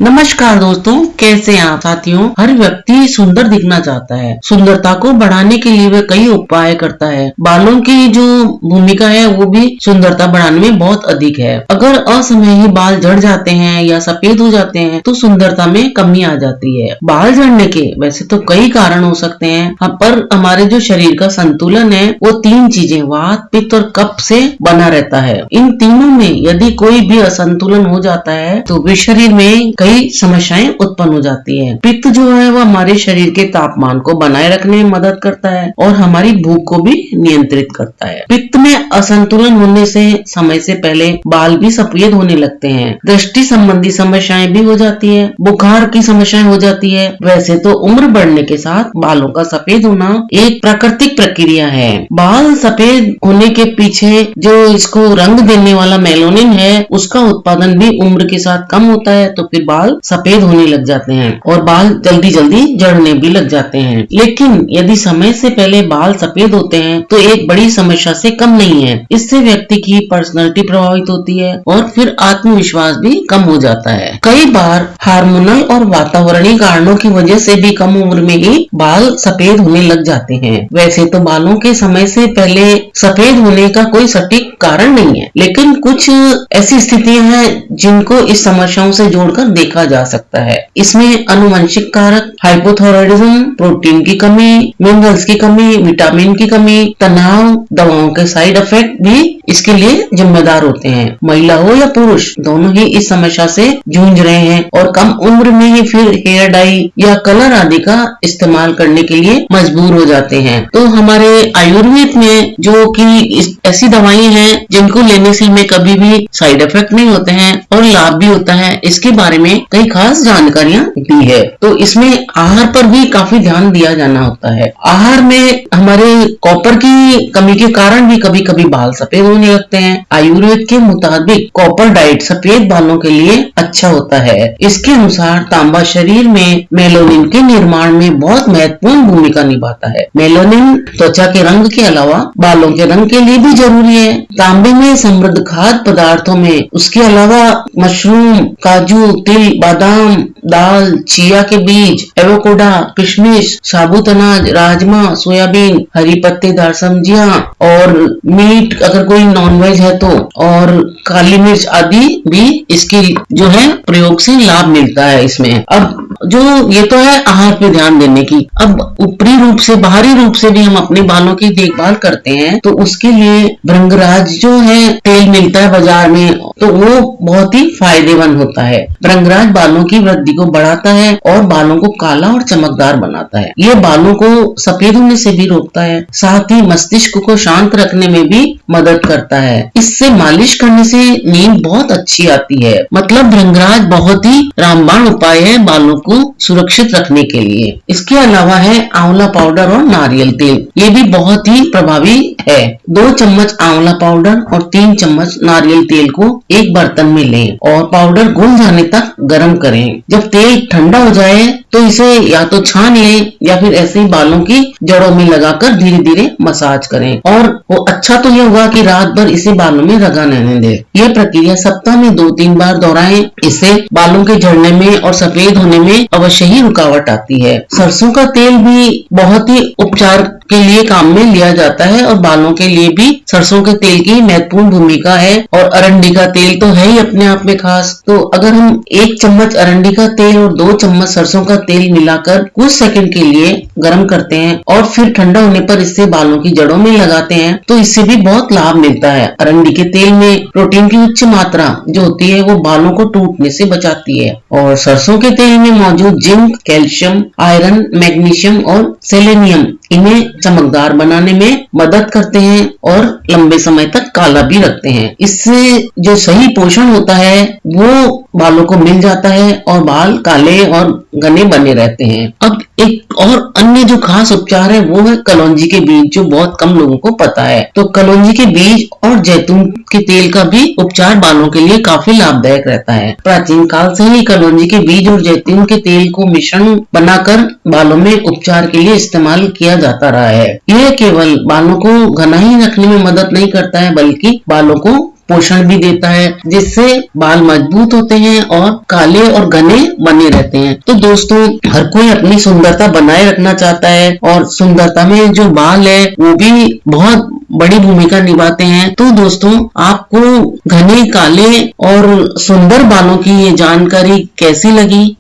नमस्कार दोस्तों, कैसे हैं आप साथियों। हर व्यक्ति सुंदर दिखना चाहता है। सुंदरता को बढ़ाने के लिए वह कई उपाय करता है। बालों की जो भूमिका है वो भी सुंदरता बढ़ाने में बहुत अधिक है। अगर असमय ही बाल झड़ जाते हैं या सफेद हो जाते हैं तो सुंदरता में कमी आ जाती है। बाल झड़ने के वैसे तो कई कारण हो सकते हैं, पर हमारे जो शरीर का संतुलन है वो तीन चीजें वात, पित्त और कफ से बना रहता है। इन तीनों में यदि कोई भी असंतुलन हो जाता है तो भी शरीर में कई समस्याएं उत्पन्न हो जाती है। पित्त जो है वो हमारे शरीर के तापमान को बनाए रखने में मदद करता है और हमारी भूख को भी नियंत्रित करता है। पित्त में असंतुलन होने से समय से पहले बाल भी सफेद होने लगते हैं। दृष्टि संबंधी समस्याएं भी हो जाती है, बुखार की समस्याएं हो जाती है। वैसे तो उम्र बढ़ने के साथ बालों का सफेद होना एक प्राकृतिक प्रक्रिया है। बाल सफेद होने के पीछे जो इसको रंग देने वाला मेलानिन है उसका उत्पादन भी उम्र के साथ कम होता है, तो फिर बाल सफेद होने लग जाते हैं और बाल जल्दी जल्दी झड़ने भी लग जाते हैं। लेकिन यदि समय से पहले बाल सफेद होते हैं तो एक बड़ी समस्या से कम नहीं है। इससे व्यक्ति की पर्सनालिटी प्रभावित होती है और फिर आत्मविश्वास भी कम हो जाता है। कई बार हार्मोनल और वातावरणीय कारणों की वजह से भी कम उम्र में ही बाल सफेद होने लग जाते हैं। वैसे तो बालों के समय से पहले सफेद होने का कोई सटीक कारण नहीं है, लेकिन कुछ ऐसी स्थितियां हैं जिनको इस समस्याओं से जोड़कर देखा जा सकता है। इसमें अनुवंशिक कारक, हाइपोथायरायडिज्म, प्रोटीन की कमी, मिनरल्स की कमी, विटामिन की कमी, तनाव, दवाओं के साइड इफेक्ट भी इसके लिए जिम्मेदार होते हैं। महिला हो या पुरुष, दोनों ही इस समस्या से जूझ रहे हैं और कम उम्र में ही फिर हेयर डाई या कलर आदि का इस्तेमाल करने के लिए मजबूर हो जाते हैं। तो हमारे आयुर्वेद में जो कि ऐसी दवाएं हैं जिनको लेने से हमें कभी भी साइड इफेक्ट नहीं होते हैं और लाभ भी होता है, इसके बारे में कई खास जानकारियां दी है। तो इसमें आहार पर भी काफी ध्यान दिया जाना होता है। आहार में हमारे कॉपर की कमी के कारण भी कभी कभी बाल सफेद होने लगते हैं। आयुर्वेद के मुताबिक कॉपर डाइट सफेद बालों के लिए अच्छा होता है। इसके अनुसार तांबा शरीर में मेलानिन के निर्माण में बहुत महत्वपूर्ण भूमिका निभाता है। मेलानिन त्वचा के रंग के अलावा बालों के रंग के लिए भी जरूरी है। तांबे में समृद्ध खाद्य पदार्थों में उसके अलावा मशरूम, काजू, तिल, बादाम, दाल, चिया के बीज, एवोकाडो, किशमिश, साबुत अनाज, राजमा, सोयाबीन, हरी पत्तेदार सब्जियां और मीट अगर कोई नॉनवेज है तो, और काली मिर्च आदि भी इसके जो है प्रयोग से लाभ मिलता है इसमें। अब जो ये तो है आहार पे ध्यान देने की। अब ऊपरी रूप से, बाहरी रूप से भी हम अपने बालों की देखभाल करते हैं तो उसके लिए भृंगराज जो है तेल मिलता है बाजार में, तो वो बहुत ही फायदेमंद होता है। भृंगराज बालों की वृद्धि को बढ़ाता है और बालों को काला और चमकदार बनाता है। ये बालों को सफेद होने से भी रोकता है, साथ ही मस्तिष्क को शांत रखने में भी मदद करता है। इससे मालिश करने से नींद बहुत अच्छी आती है। मतलब भृंगराज बहुत ही रामबाण उपाय है बालों को सुरक्षित रखने के लिए। इसके अलावा है आंवला पाउडर और नारियल तेल, ये भी बहुत ही प्रभावी है। 2 चम्मच आंवला पाउडर और 3 चम्मच नारियल तेल को एक बर्तन में लें और पाउडर घुल जाने तक गर्म करें। जब तेल ठंडा हो जाए तो इसे या तो छान लें या फिर ऐसे ही बालों की जड़ों में लगाकर धीरे धीरे मसाज करें। और वो अच्छा तो यह होगा कि रात भर इसे बालों में रगा रहने दें। यह प्रक्रिया सप्ताह में 2-3 बार दोहराएं। इससे बालों के झड़ने में और सफेद होने में अवश्य ही रुकावट आती है। सरसों का तेल भी बहुत ही उपचार के लिए काम में लिया जाता है और बालों के लिए भी सरसों के तेल की महत्वपूर्ण भूमिका है। और अरंडी का तेल तो है ही अपने आप में खास। तो अगर हम 1 चम्मच अरंडी का तेल और 2 चम्मच सरसों का तेल मिलाकर कुछ सेकंड के लिए गर्म करते हैं और फिर ठंडा होने पर इससे बालों की जड़ों में लगाते हैं तो इससे भी बहुत लाभ मिलता है। अरंडी के तेल में प्रोटीन की उच्च मात्रा जो होती है वो बालों को टूटने से बचाती है और सरसों के तेल में मौजूद जिंक, कैल्शियम, आयरन, मैग्नीशियम और सेलेनियम इन्हें चमकदार बनाने में मदद करते हैं और लंबे समय तक काला भी रखते हैं। इससे जो सही पोषण होता है वो बालों को मिल जाता है और बाल काले और घने बने रहते हैं। अब एक और अन्य जो खास उपचार है वो है कलौंजी के बीज, जो बहुत कम लोगों को पता है। तो कलौंजी के बीज और जैतून के तेल का भी उपचार बालों के लिए काफी लाभदायक रहता है। प्राचीन काल से ही कलौंजी के बीज और जैतून के तेल को मिश्रण बनाकर बालों में उपचार के लिए इस्तेमाल किया जाता रहा है। यह केवल बालों को घना ही रखने में मदद नहीं करता है बल्कि बालों को पोषण भी देता है, जिससे बाल मजबूत होते हैं और काले और घने बने रहते हैं। तो दोस्तों, हर कोई अपनी सुंदरता बनाए रखना चाहता है और सुंदरता में जो बाल है वो भी बहुत बड़ी भूमिका निभाते हैं। तो दोस्तों, आपको घने, काले और सुंदर बालों की ये जानकारी कैसी लगी?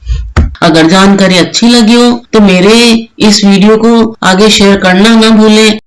अगर जानकारी अच्छी लगी हो तो मेरे इस वीडियो को आगे शेयर करना ना भूलें।